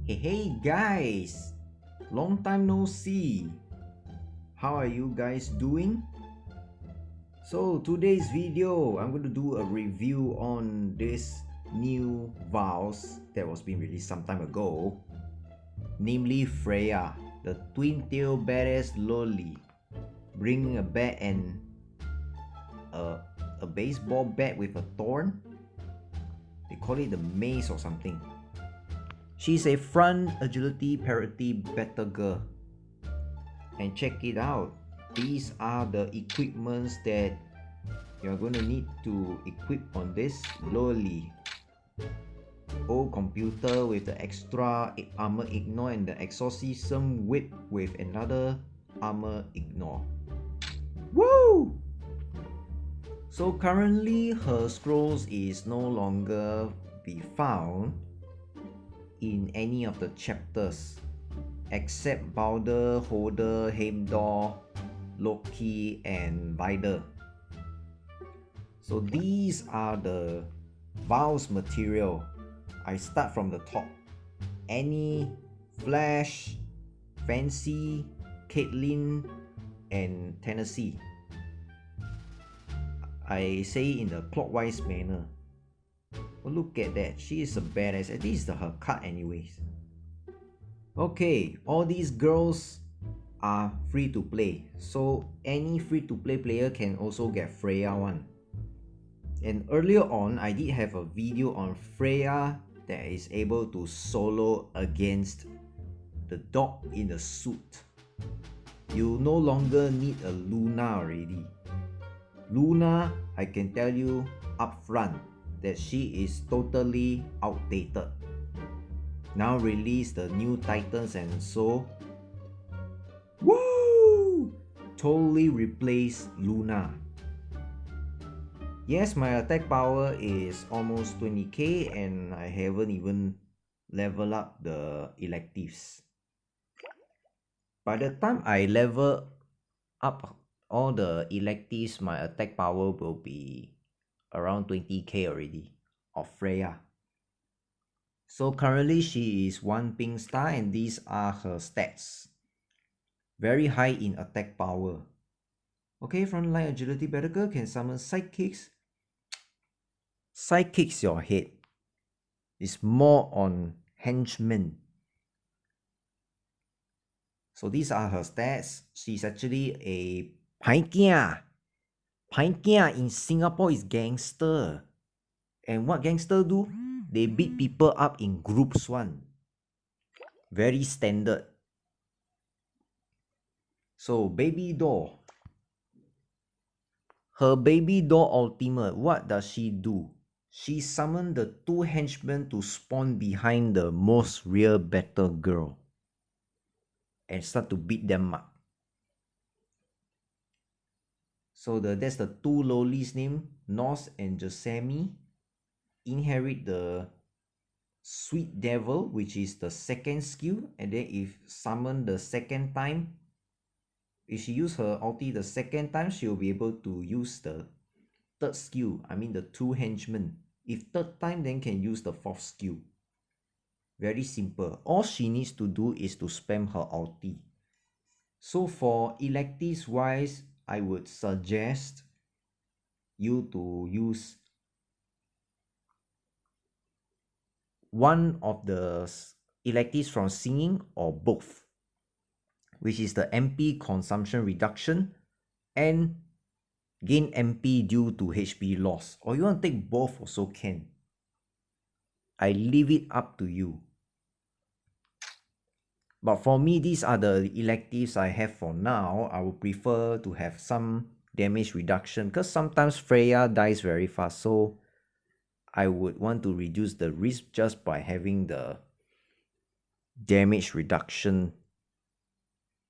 Hey guys, long time no see. How are you guys doing? So today's video, I'm going to do a review on this new vows that was being released some time ago, namely Freya, the twin-tail badass Loli, bringing a bat and a baseball bat with a thorn. They call it the mace or something. She's a front agility parity battle girl. And check it out. These are the equipments that you're going to need to equip on this Loli. Old computer with the extra armor ignore and the exorcism whip with another armor ignore. Woo! So currently her scrolls is no longer be found in any of the chapters except Balder, Holder, Heimdall, Loki and Vidar. So these are the vows material. I start from the top. Annie, Flash, Fancy, Caitlyn and Tennessee. I say in the clockwise manner. Oh, look at that, she is a badass. At least her cut anyways. Okay, all these girls are free to play, so any free to play player can also get Freya one. And earlier on, I did have a video on Freya that is able to solo against the dog in the suit. You no longer need a Luna already. Luna, I can tell you upfront that she is totally outdated. Now release the new Titans and so woo! Totally replace Luna. Yes, my attack power is almost 20k and I haven't even leveled up the electives. By the time I level up all the electives, my attack power will be around 20k already of Freya. So currently she is 1 pink star and these are her stats. Very high in attack power. Okay, frontline agility battle girl can summon sidekicks. Sidekicks your head. It's more on henchmen. So these are her stats. She's actually a Paikia. Paikia in Singapore is gangster. And what gangster do? They beat people up in groups one. Very standard. So baby doll. Her baby doll ultimate, what does she do? She summoned the 2 henchmen to spawn behind the most real battle girl. And start to beat them up. So that's the 2 Lolis name, Nos and Jasemi. Inherit the Sweet Devil, which is the second skill, and then if summoned the second time, if she use her ulti the second time, she will be able to use the third skill, I mean the 2 henchmen. If third time, then can use the 4th skill. Very simple. All she needs to do is to spam her ulti. So for electives wise, I would suggest you to use one of the electives from singing or both, which is the MP consumption reduction and gain MP due to HP loss. Or you want to take both also can. I leave it up to you. But for me, these are the electives I have for now. I would prefer to have some damage reduction because sometimes Freya dies very fast. So I would want to reduce the risk just by having the damage reduction.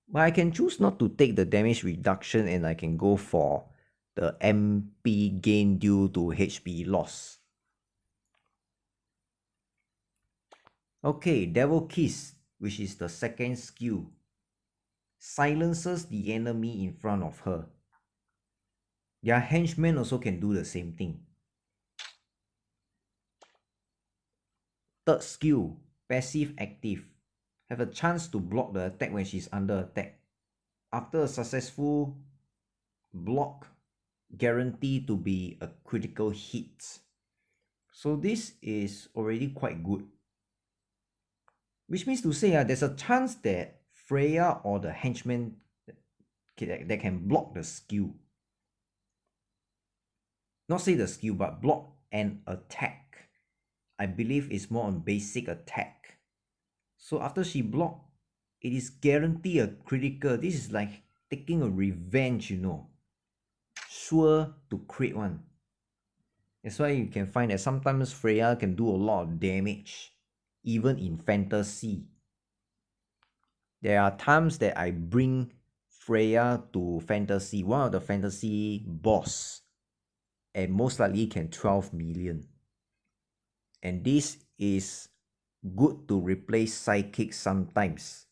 But I can choose not to take the damage reduction and I can go for the MP gain due to HP loss. Okay, Devil Kiss, which is the second skill, silences the enemy in front of her. Their henchmen also can do the same thing. third skill, passive active. Have a chance to block the attack when she's under attack. After a successful block, guarantee to be a critical hit. So this is already quite good. Which means to say there's a chance that Freya or the henchman that can block the skill. Not say the skill, but block an attack. I believe it's more on basic attack. So after she block, it is guaranteed a critical. This is like taking a revenge, Sure to crit one. That's why you can find that sometimes Freya can do a lot of damage, even in fantasy. There are times that I bring Freya to fantasy, one of the fantasy boss, and most likely can 12 million. And this is good to replace psychic sometimes.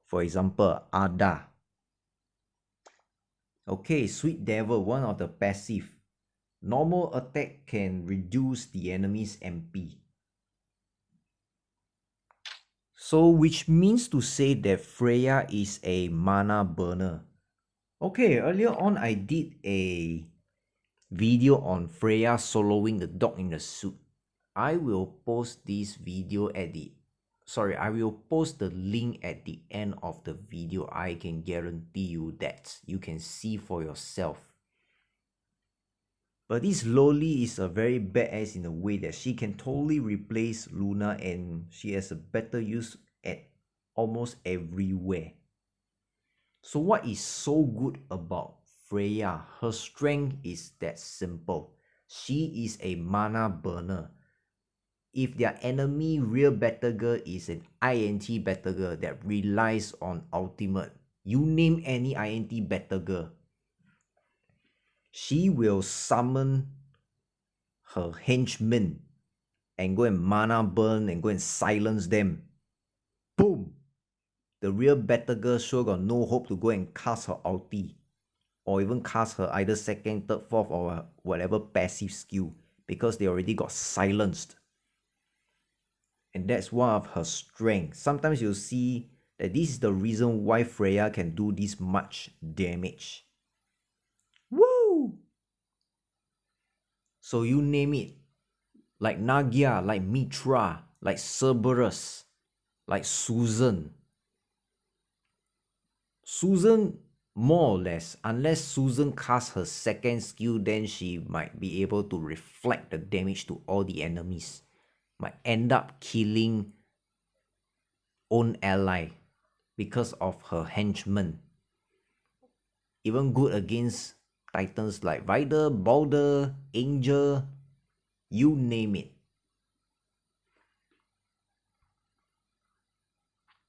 For example, Ada. Okay, Sweet Devil, one of the passive. Normal attack can reduce the enemy's MP. So which means to say that Freya is a mana burner. Okay, earlier on I did a video on Freya soloing the dog in the suit. I will post this video I will post the link at the end of the video. I can guarantee you that you can see for yourself. But this Loli is a very badass in a way that she can totally replace Luna, and she has a better use at almost everywhere. So what is so good about Freya? Her strength is that simple. She is a mana burner. If their enemy real battle girl is an INT battle girl that relies on ultimate, you name any INT battle girl, she will summon her henchmen and go and mana burn and go and silence them. Boom! The real battle girl sure got no hope to go and cast her ulti, or even cast her either second, third, fourth, or whatever passive skill, because they already got silenced. And that's one of her strengths. Sometimes you'll see that this is the reason why Freya can do this much damage. Woo! So you name it. Like Nagia, like Mitra, like Cerberus, like Susan. Susan, more or less, unless Susan casts her second skill, then she might be able to reflect the damage to all the enemies. Might end up killing own ally because of her henchmen. Even good against titans like Vider, Balder, Angel, you name it.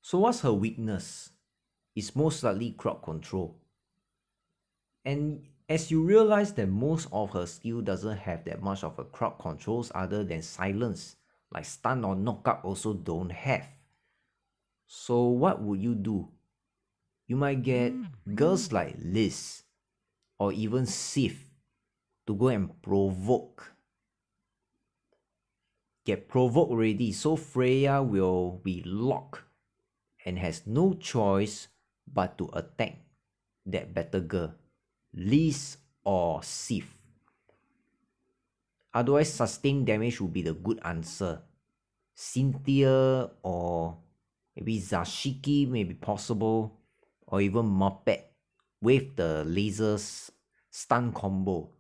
So what's her weakness? It's most likely crowd control. And as you realize that most of her skill doesn't have that much of a crowd controls other than silence. Like stun or knockup also don't have. So what would you do? You might get girls like Liz or even Sif to go and provoke. Get provoked already, so Freya will be locked and has no choice but to attack that battle girl, Liz or Sif. Otherwise, sustained damage would be the good answer. Cynthia or maybe Zashiki may be possible, or even Muppet with the lasers stun combo.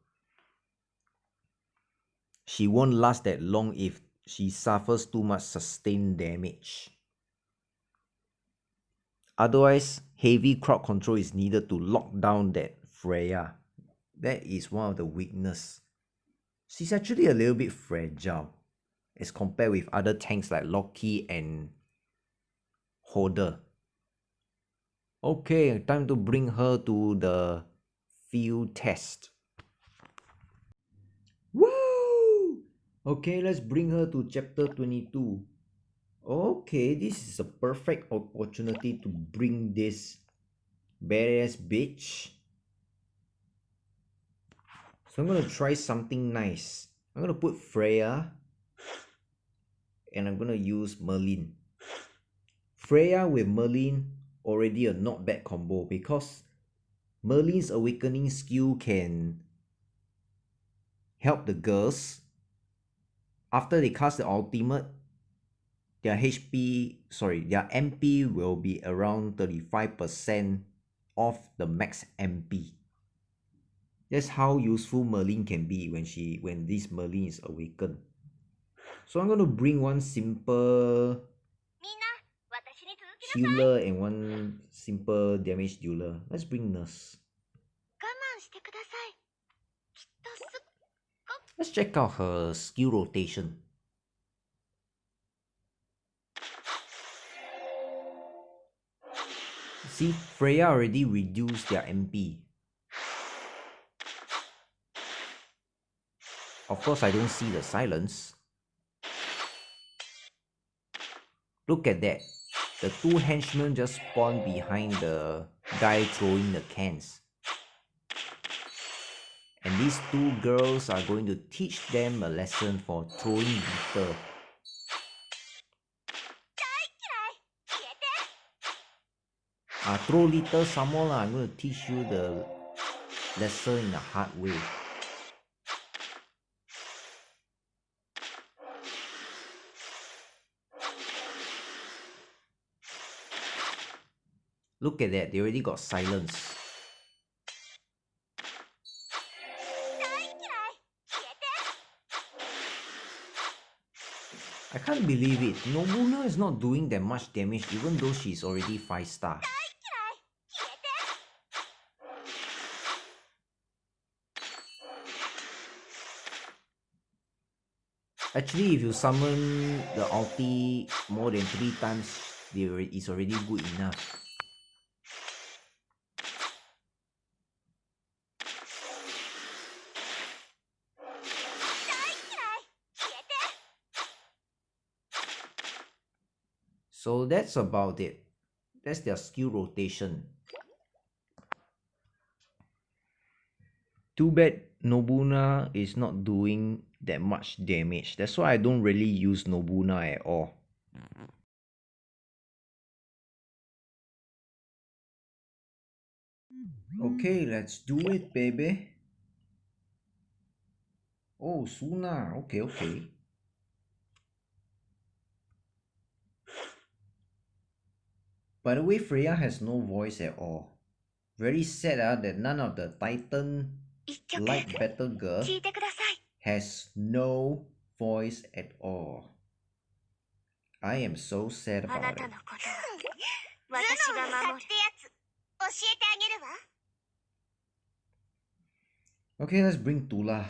She won't last that long if she suffers too much sustained damage. Otherwise, heavy crowd control is needed to lock down that Freya. That is one of the weaknesses. She's actually a little bit fragile as compared with other tanks like Loki and Holder. Okay, time to bring her to the field test. Woo! Okay, let's bring her to chapter 22. Okay, this is a perfect opportunity to bring this badass bitch. So I'm gonna try something nice. I'm gonna put Freya and I'm gonna use Merlin. Freya with Merlin already a not bad combo because Merlin's awakening skill can help the girls. After they cast the ultimate, their MP will be around 35% of the max MP. That's how useful Merlin can be when this Merlin is awakened. So I'm gonna bring one simple healer and one simple damage dealer. Let's bring nurse. Let's check out her skill rotation. See, Freya already reduced their MP. Of course, I don't see the silence. Look at that. The two henchmen just spawned behind the guy throwing the cans. And these two girls are going to teach them a lesson for throwing litter. Throw litter some more lah. I'm going to teach you the lesson in a hard way. Look at that, they already got silence. I can't believe it. Nobuna is not doing that much damage even though she's already 5-star. Actually, if you summon the ulti more than 3 times, it's already good enough. So that's about it. That's their skill rotation. Too bad Nobuna is not doing that much damage. That's why I don't really use Nobuna at all. Okay, let's do it, baby. Oh, Suna. Okay. By the way, Freya has no voice at all. Very sad that none of the Titan like battle girl has no voice at all. I am so sad about it. Okay, let's bring Tula.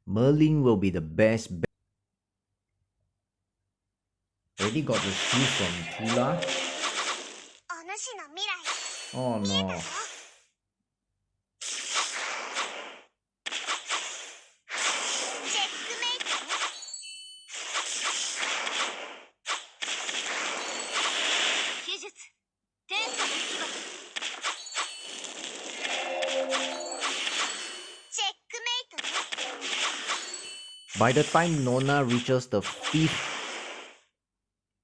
Merlin will be the best. Already got the shoe from Tula. Oh no. By the time Nona reaches the 5th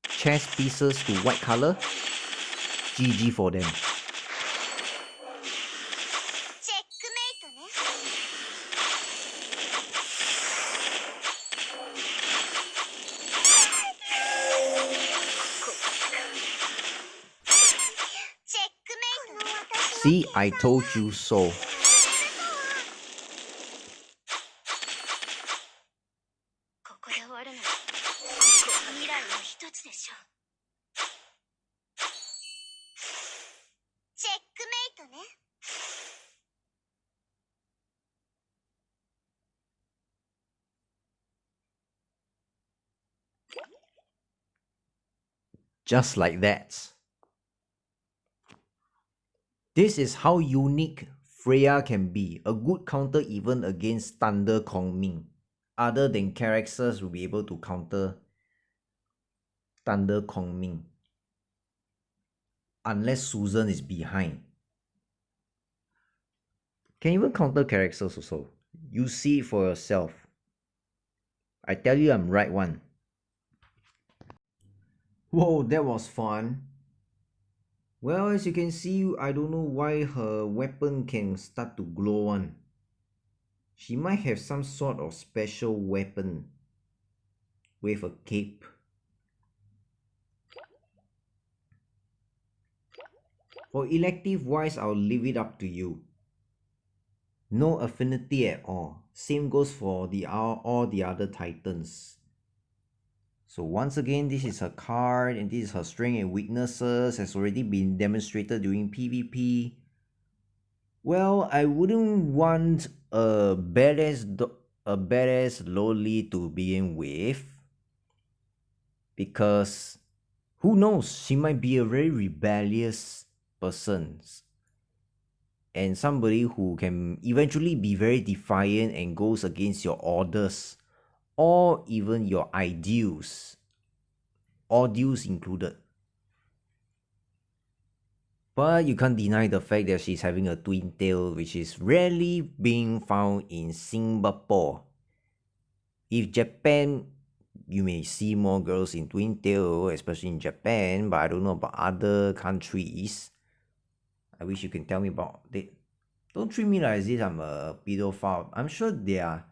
chess pieces to white color, GG for them. See, I told you so. Just like that. This is how unique Freya can be. A good counter even against Thunder Kongming. Other than characters will be able to counter Thunder Kongming. Unless Susan is behind. Can even counter characters also. You see it for yourself. I tell you I'm right one. Whoa, that was fun. Well, as you can see, I don't know why her weapon can start to glow on. She might have some sort of special weapon with a cape. For elective wise, I'll leave it up to you. No affinity at all. Same goes for all the other titans. So once again, this is her card and this is her strength and weaknesses, has already been demonstrated during PvP. Well, I wouldn't want a badass Loli to begin with, because who knows, she might be a very rebellious person and somebody who can eventually be very defiant and goes against your orders or even your ideals, audios included. But you can't deny the fact that she's having a twin tail, which is rarely being found in Singapore. If Japan, you may see more girls in twin tail, especially in Japan, but I don't know about other countries. I wish you can tell me about it. Don't treat me like this I'm a pedophile. I'm sure there are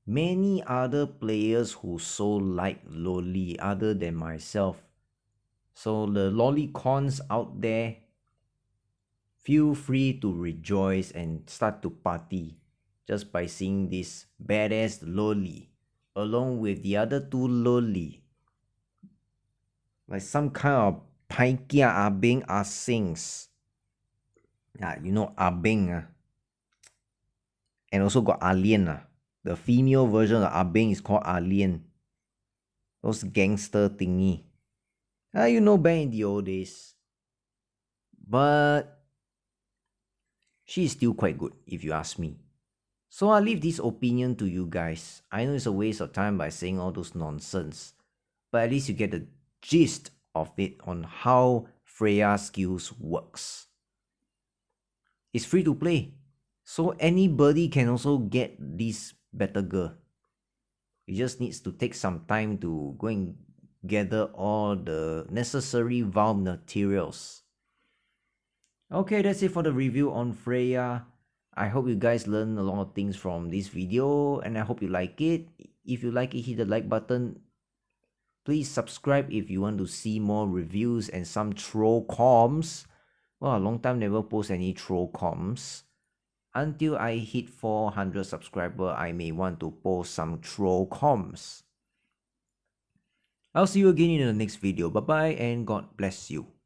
many other players who so like Loli other than myself. So the lolicons out there, feel free to rejoice and start to party just by seeing this badass Loli along with the other two Loli. Like some kind of Paikia Abing Asings. You know Abing. And also got Alien. The female version of Abing is called Alien. Those gangster thingy. You know back in the old days. But she's still quite good if you ask me. So I'll leave this opinion to you guys. I know it's a waste of time by saying all those nonsense. But at least you get the gist of it on how Freya's skills works. It's free to play. So anybody can also get this better girl. It just needs to take some time to go and gather all the necessary Val materials. Okay, that's it for the review on Freya. I hope you guys learned a lot of things from this video and I hope you like it. If you like it, hit the like button. Please subscribe if you want to see more reviews and some troll comms. Well, a long time never post any troll comms. Until I hit 400 subscribers, I may want to post some troll comms. I'll see you again in the next video. Bye bye and God bless you.